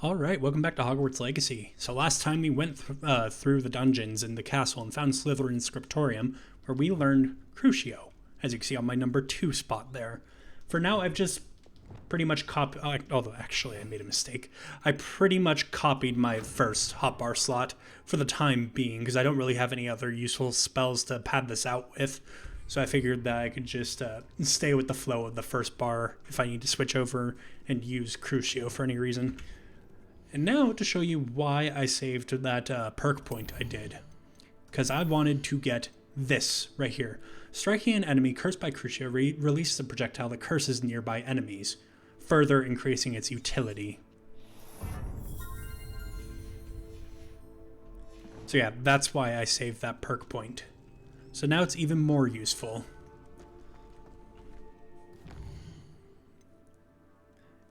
Alright, welcome back to Hogwarts Legacy. So last time we went through the dungeons in the castle and found Slytherin's Scriptorium, where we learned Crucio, as you can see on my number 2 spot there. For now, I've just pretty much although actually I made a mistake. I pretty much copied my first hotbar slot for the time being, because I don't really have any other useful spells to pad this out with. So I figured that I could just stay with the flow of the first bar if I need to switch over and use Crucio for any reason. And now to show you why I saved that perk point I did. Because I wanted to get this right here. Striking an enemy cursed by Crucio releases a projectile that curses nearby enemies, further increasing its utility. So yeah, that's why I saved that perk point. So now it's even more useful.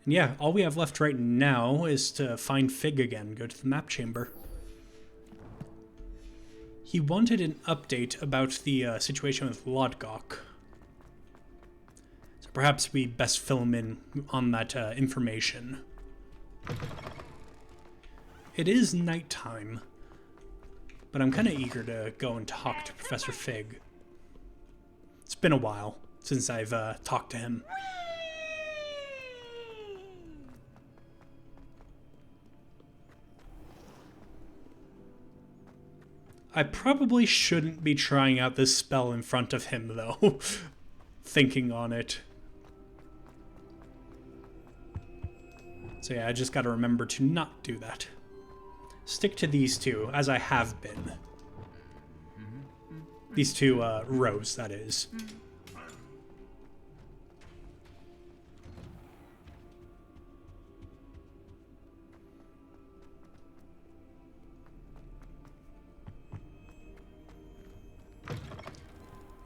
And yeah, all we have left right now is to find Fig again, go to the map chamber. He wanted an update about the situation with Lodgok. So perhaps we best fill him in on that information. It is nighttime, but I'm kind of eager to go and talk to Professor Fig. It's been a while since I've talked to him. I probably shouldn't be trying out this spell in front of him, though. Thinking on it. So yeah, I just gotta remember to not do that. Stick to these two, as I have been. These two rows, that is.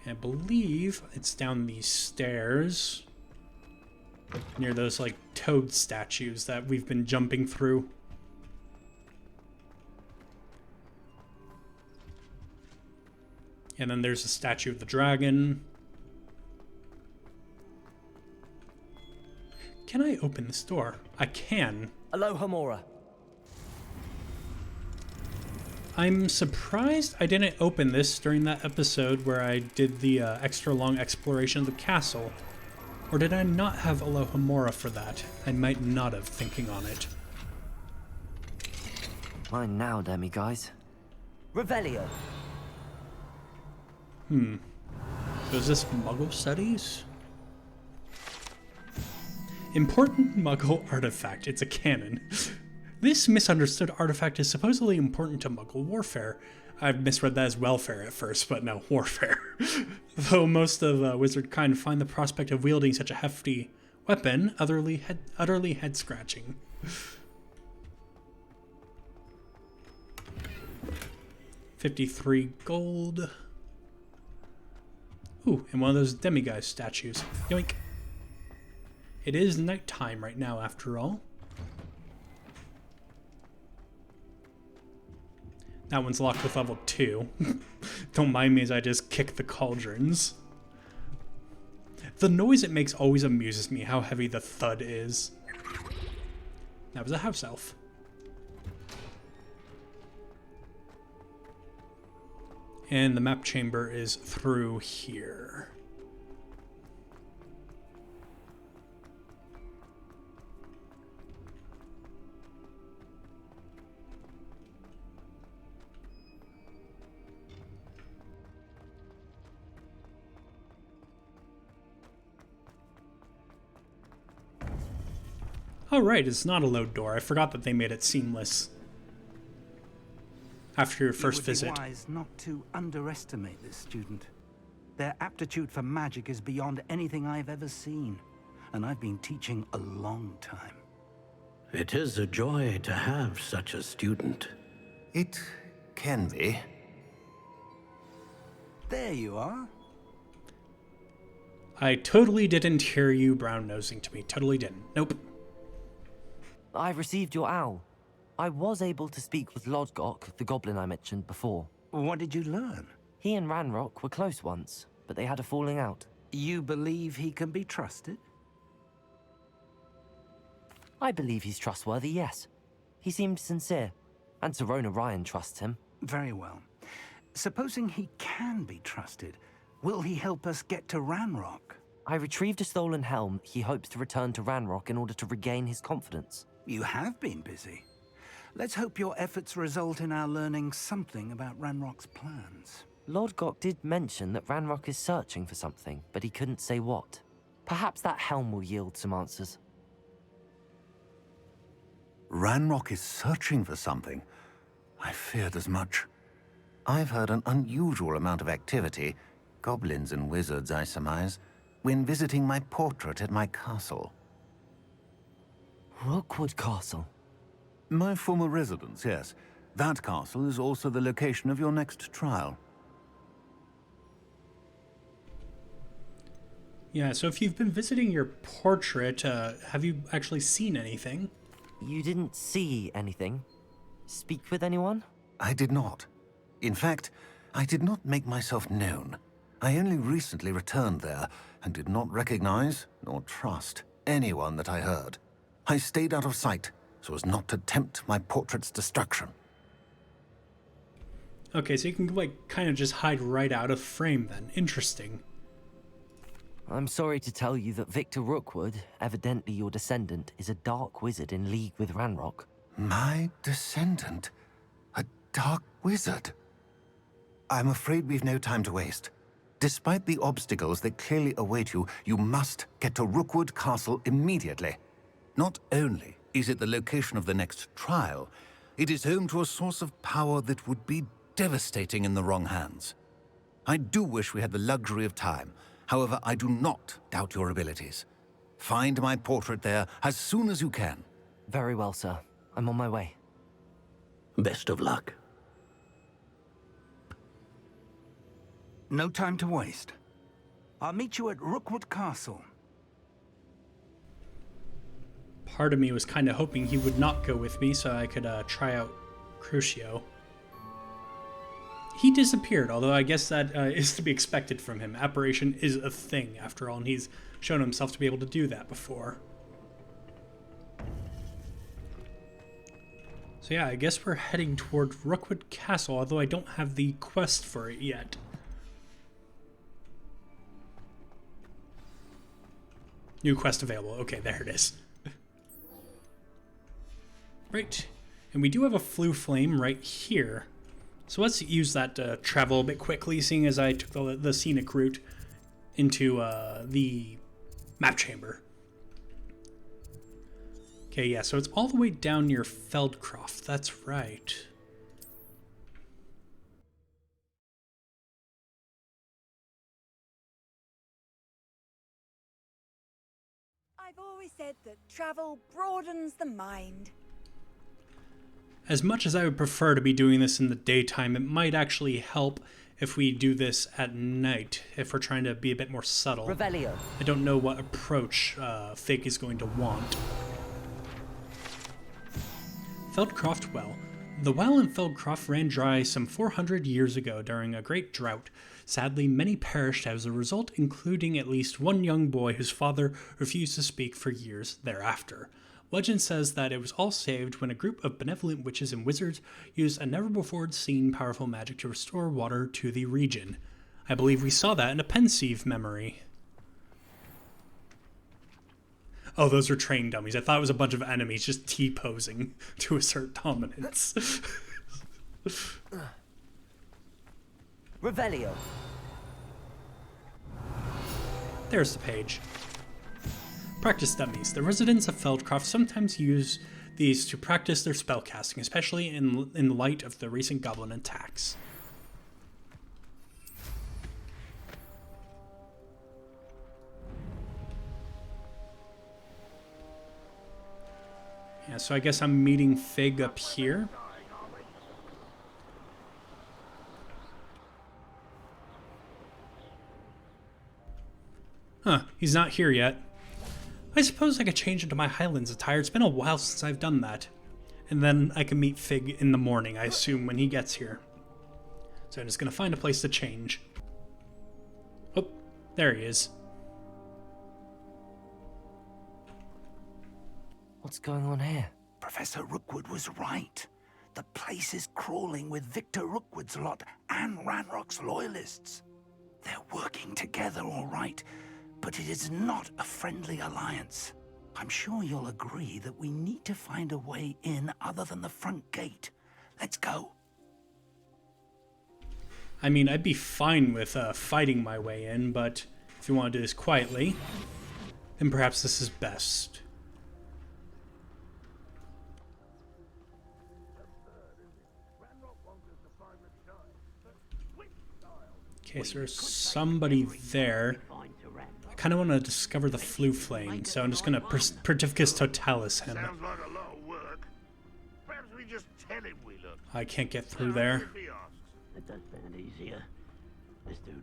I believe it's down these stairs near those like toad statues that we've been jumping through. And then there's a statue of the dragon. Can I open this door? I can. Aloha Mora. I'm surprised I didn't open this during that episode where I did the extra long exploration of the castle. Or did I not have Aloha Mora for that? I might not have, thinking on it. Mine now, guys. Revelio. Was this Muggle studies? Important Muggle artifact. It's a cannon. This misunderstood artifact is supposedly important to Muggle warfare. I've misread that as welfare at first, but no, warfare. Though most of wizard kind find the prospect of wielding such a hefty weapon utterly head-scratching. $53 gold. Ooh, and one of those demiguise statues. Yoink. It is nighttime right now, after all. That one's locked with level 2. Don't mind me as I just kick the cauldrons. The noise it makes always amuses me, how heavy the thud is. That was a house elf. And the map chamber is through here. Oh right, it's not a load door. I forgot that they made it seamless. After your first visit. It would be wise not to underestimate this student. Their aptitude for magic is beyond anything I've ever seen, and I've been teaching a long time. It is a joy to have such a student. It can be. There you are. I totally didn't hear you brown-nosing to me. Totally didn't. Nope. I've received your owl. I was able to speak with Lodgok, the goblin I mentioned before. What did you learn? He and Ranrock were close once, but they had a falling out. You believe he can be trusted? I believe he's trustworthy, yes. He seemed sincere, and Serona Ryan trusts him. Very well. Supposing he can be trusted, will he help us get to Ranrock? I retrieved a stolen helm he hopes to return to Ranrock in order to regain his confidence. You have been busy. Let's hope your efforts result in our learning something about Ranrock's plans. Lord Gok did mention that Ranrock is searching for something, but he couldn't say what. Perhaps that helm will yield some answers. Ranrock is searching for something. I feared as much. I've heard an unusual amount of activity, goblins and wizards, I surmise, when visiting my portrait at my castle. Rookwood Castle. My former residence, yes. That castle is also the location of your next trial. Yeah, so if you've been visiting your portrait, have you actually seen anything? You didn't see anything? Speak with anyone? I did not. In fact, I did not make myself known. I only recently returned there and did not recognize nor trust anyone that I heard. I stayed out of sight so as not to tempt my portrait's destruction. Okay, so you can, like, kind of just hide right out of frame then. Interesting. I'm sorry to tell you that Victor Rookwood, evidently your descendant, is a dark wizard in league with Ranrock. My descendant? A dark wizard? I'm afraid we've no time to waste. Despite the obstacles that clearly await you, you must get to Rookwood Castle immediately. Not only is it the location of the next trial, it is home to a source of power that would be devastating in the wrong hands. I do wish we had the luxury of time. However, I do not doubt your abilities. Find my portrait there as soon as you can. Very well, sir. I'm on my way. Best of luck. No time to waste. I'll meet you at Rookwood Castle. Part of me was kind of hoping he would not go with me so I could try out Crucio. He disappeared, although I guess that is to be expected from him. Apparition is a thing, after all, and he's shown himself to be able to do that before. So yeah, I guess we're heading toward Rookwood Castle, although I don't have the quest for it yet. New quest available. Okay, there it is. Right, and we do have a flue flame right here. So let's use that to travel a bit quickly, seeing as I took the scenic route into the map chamber. Okay, yeah, so it's all the way down near Feldcroft. That's right. I've always said that travel broadens the mind. As much as I would prefer to be doing this in the daytime, it might actually help if we do this at night, if we're trying to be a bit more subtle. Revelio. I don't know what approach Fig is going to want. Feldcroft Well. The well in Feldcroft ran dry some 400 years ago during a great drought. Sadly, many perished as a result, including at least one young boy whose father refused to speak for years thereafter. Legend says that it was all saved when a group of benevolent witches and wizards used a never-before-seen powerful magic to restore water to the region. I believe we saw that in a Pensieve memory. Oh, those are train dummies. I thought it was a bunch of enemies just T-posing to assert dominance. Revelio. There's the page. Practice dummies. The residents of Feldcroft sometimes use these to practice their spellcasting, especially in light of the recent goblin attacks. Yeah, so I guess I'm meeting Fig up here. Huh, he's not here yet. I suppose I could change into my Highlands attire. It's been a while since I've done that. And then I can meet Fig in the morning, I assume, when he gets here. So I'm just going to find a place to change. Oh, there he is. What's going on here? Professor Rookwood was right. The place is crawling with Victor Rookwood's lot and Ranrock's loyalists. They're working together, all right, but it is not a friendly alliance. I'm sure you'll agree that we need to find a way in other than the front gate. Let's go. I mean, I'd be fine with fighting my way in, but if you want to do this quietly, then perhaps this is best. Okay, so there's somebody there. I kind of want to discover the Flue Flame, so I'm just going to Pertificus Totalis him. Sounds like a lot of work. Perhaps we just tell him we look. I can't get through there. If he asks. That does sound easier. Let's do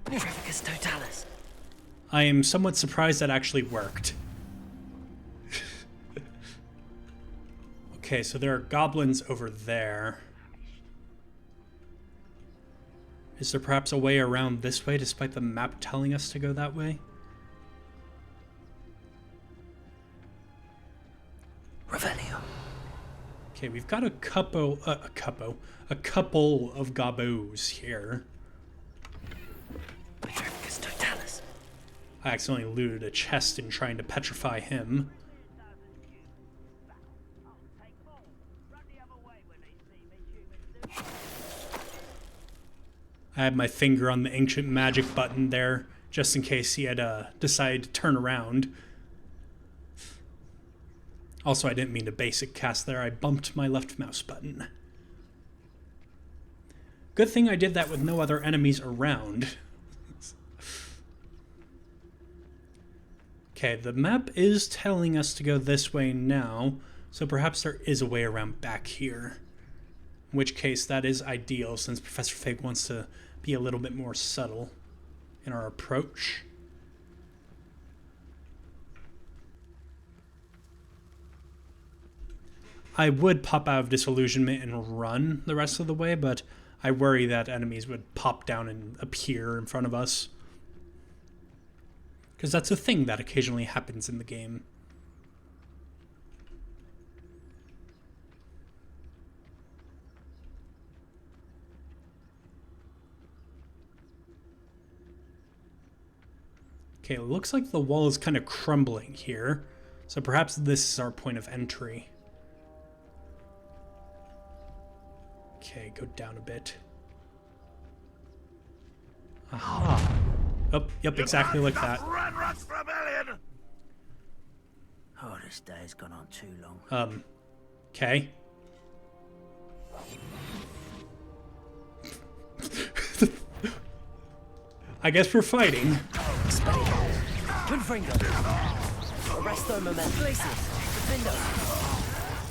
that. Maleficus Totalis. I am somewhat surprised that actually worked. Okay, so there are goblins over there. Is there perhaps a way around this way, despite the map telling us to go that way? Revelio. Okay, we've got a couple of gobos here. Maleficus Totalis. I accidentally looted a chest in trying to petrify him. I had my finger on the ancient magic button there, just in case he had decided to turn around. Also, I didn't mean to basic cast there. I bumped my left mouse button. Good thing I did that with no other enemies around. Okay, the map is telling us to go this way now, so perhaps there is a way around back here. In which case, that is ideal, since Professor Fig wants to be a little bit more subtle in our approach. I would pop out of Disillusionment and run the rest of the way, but I worry that enemies would pop down and appear in front of us. Because that's a thing that occasionally happens in the game. Okay, it looks like the wall is kind of crumbling here, so perhaps this is our point of entry. Okay, go down a bit. Aha. Oh, yep, exactly like that. Ranrock's rebellion! Oh, this day has gone on too long. Okay. I guess we're fighting. Confringo. Arresto Moment. Glacius. Defendo.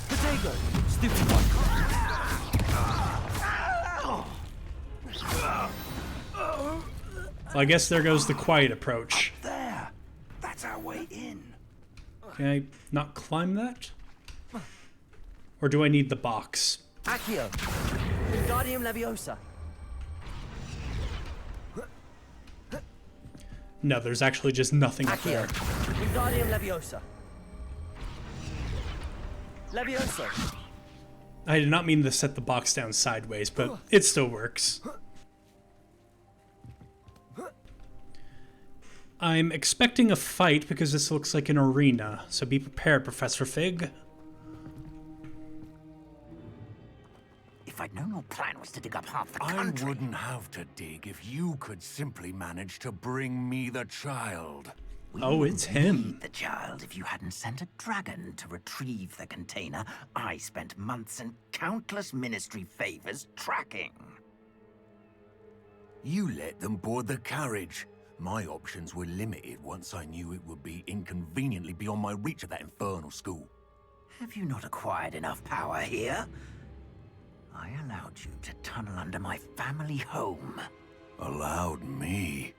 Potato. Stupid one. Well, I guess there goes the quiet approach. There. That's our way in. Can I not climb that? Or do I need the box? Accio. Wingardium Leviosa. No, there's actually just nothing up Accio. there. Wingardium Leviosa. Leviosa. I did not mean to set the box down sideways, but it still works. I'm expecting a fight because this looks like an arena, so be prepared, Professor Fig. If I'd known your plan was to dig up half the I country... wouldn't have to dig if you could simply manage to bring me the child. Oh, it's him. The child, if you hadn't sent a dragon to retrieve the container I spent months and countless ministry favors tracking. You let them board the carriage. My options were limited once I knew it would be inconveniently beyond my reach at that infernal school. Have you not acquired enough power here? I allowed you to tunnel under my family home. Allowed me?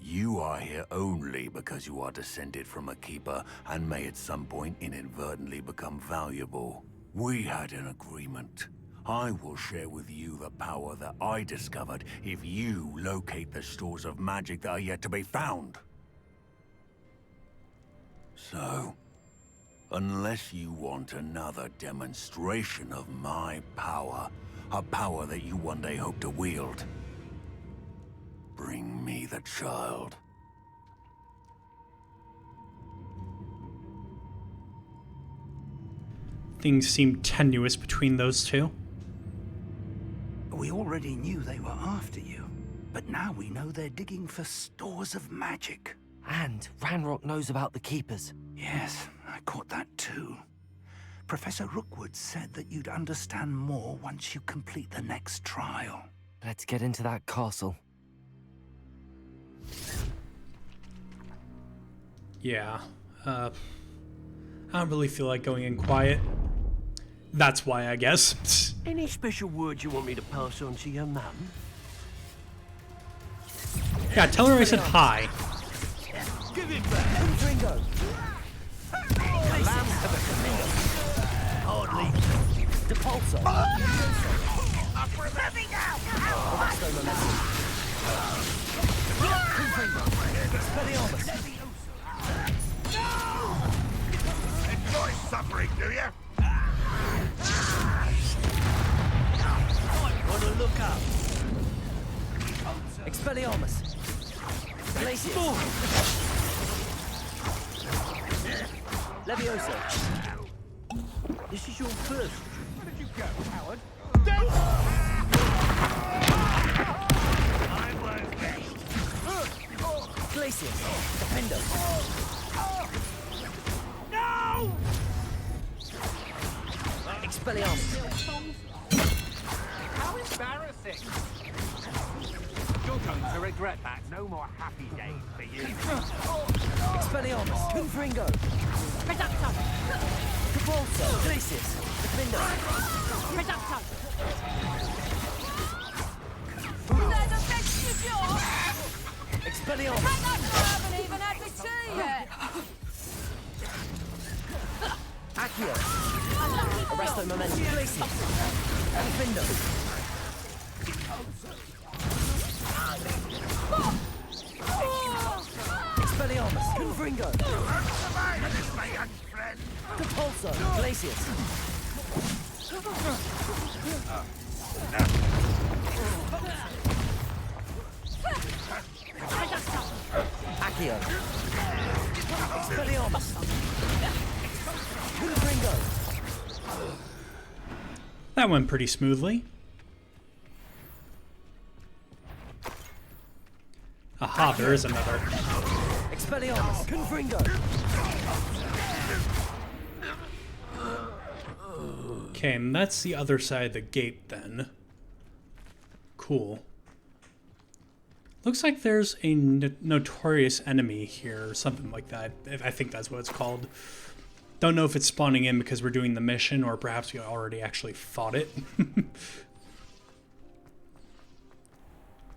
You are here only because you are descended from a keeper and may at some point inadvertently become valuable. We had an agreement. I will share with you the power that I discovered if you locate the stores of magic that are yet to be found. So, Unless you want another demonstration of my power, a power that you one day hope to wield. Bring me the child. Things seem tenuous between those two. We already knew they were after you, but now we know they're digging for stores of magic. And Ranrock knows about the Keepers. Yes, I caught that too. Professor Rookwood said that you'd understand more once you complete the next trial. Let's get into that castle. Yeah, I don't really feel like going in quiet. That's why, I guess. Any special words you want me to pass on to your mum? Yeah, tell her I said hi. Give it back! Ringo! Lambs have a commander. Hardly. Depulso! Let me go! Arresto momentum. Expelliarmus! Enjoy suffering, do you? Wanna look up? Expelliarmus! Glacius! Levioso! This is your first. Where did you go, Howard? I won't rest. Glacius! Defender! No! Expelliarmus! How embarrassing! You're going to regret that. No more happy days for you. Expelliarmus! Confringo! Reducto! Depulso! Glacius! Defender! Reducto! There's a vestige! Expelliarmus! I haven't even had the tea yet! Accio! Arresto momentum! Glacius! Defender! Expelliarmus! Confringo! My young friend. Depulso! Glacius! Accio! Expelliarmus! Confringo! That went pretty smoothly. Aha, there is another. Expelliarmus! Confringo! Okay, and that's the other side of the gate then. Cool. Looks like there's a notorious enemy here, or something like that. I think that's what it's called. Don't know if it's spawning in because we're doing the mission, or perhaps we already actually fought it.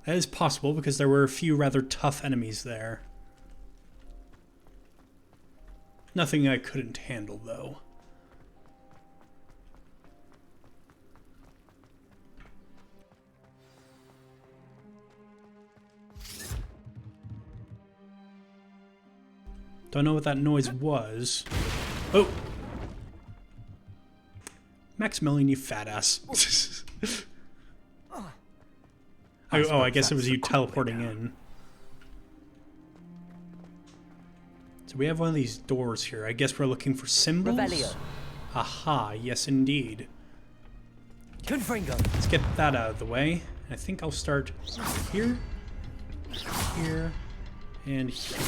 That is possible because there were a few rather tough enemies there. Nothing I couldn't handle, though. Don't know what that noise was. Oh! Maximilian, you fat ass. Oh, I guess it was you teleporting in. So we have one of these doors here. I guess we're looking for symbols? Revelio. Aha, yes indeed. Confringo! Let's get that out of the way. I think I'll start here, here, and here.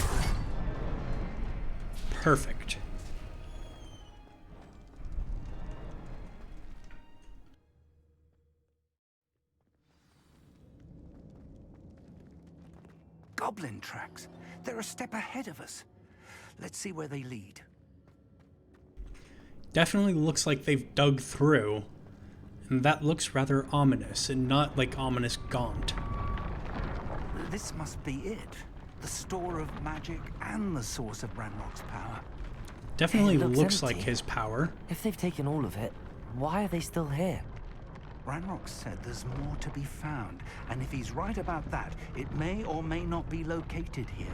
Perfect. Goblin tracks. They're a step ahead of us. Let's see where they lead. Definitely looks like they've dug through. And that looks rather ominous, and not like ominous gaunt. This must be it. The store of magic and the source of Ranrock's power. Definitely It looks looks like empty. his power. If they've taken all of it, why are they still here? Ranrock said there's more to be found, and if he's right about that, it may or may not be located here.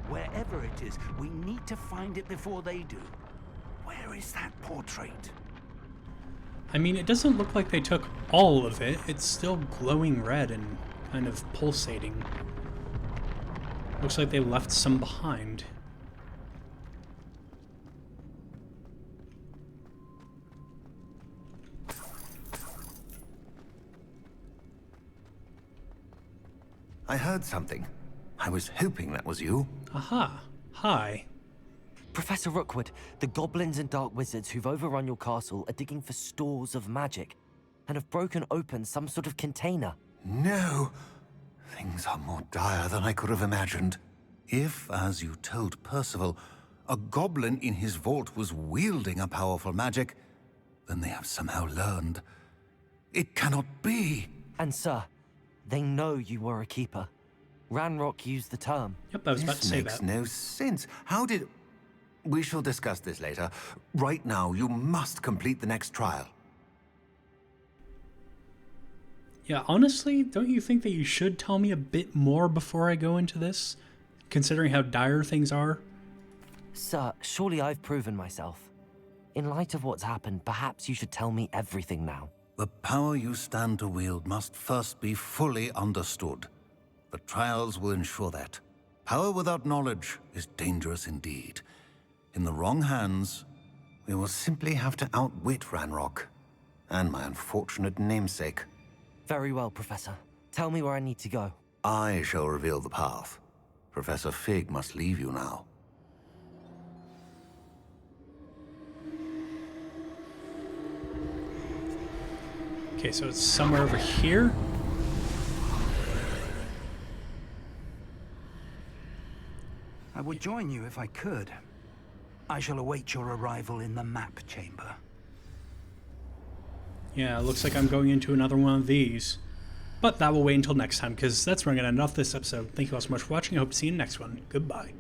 Wherever it is, we need to find it before they do. Where is that portrait? I mean, it doesn't look like they took all of it. It's still glowing red and kind of pulsating. Looks like they left some behind. I heard something. I was hoping that was you. Aha. Hi. Professor Rookwood, the goblins and dark wizards who've overrun your castle are digging for stores of magic and have broken open some sort of container. No. Things are more dire than I could have imagined. If, as you told Percival, a goblin in his vault was wielding a powerful magic, then they have somehow learned. It cannot be. And sir, they know you were a keeper. Ranrock used the term. Yep, I was about to say that. This makes no sense. How did... We shall discuss this later. Right now, you must complete the next trial. Yeah, honestly, don't you think that you should tell me a bit more before I go into this? Considering how dire things are? Sir, surely I've proven myself. In light of what's happened, perhaps you should tell me everything now. The power you stand to wield must first be fully understood. The trials will ensure that. Power without knowledge is dangerous indeed. In the wrong hands, we will simply have to outwit Ranrock and my unfortunate namesake. Very well, Professor. Tell me where I need to go. I shall reveal the path. Professor Fig must leave you now. Okay, so it's somewhere over here. I would join you if I could. I shall await your arrival in the map chamber. Yeah, it looks like I'm going into another one of these. But that will wait until next time, because that's where I'm going to end off this episode. Thank you all so much for watching. I hope to see you in the next one. Goodbye.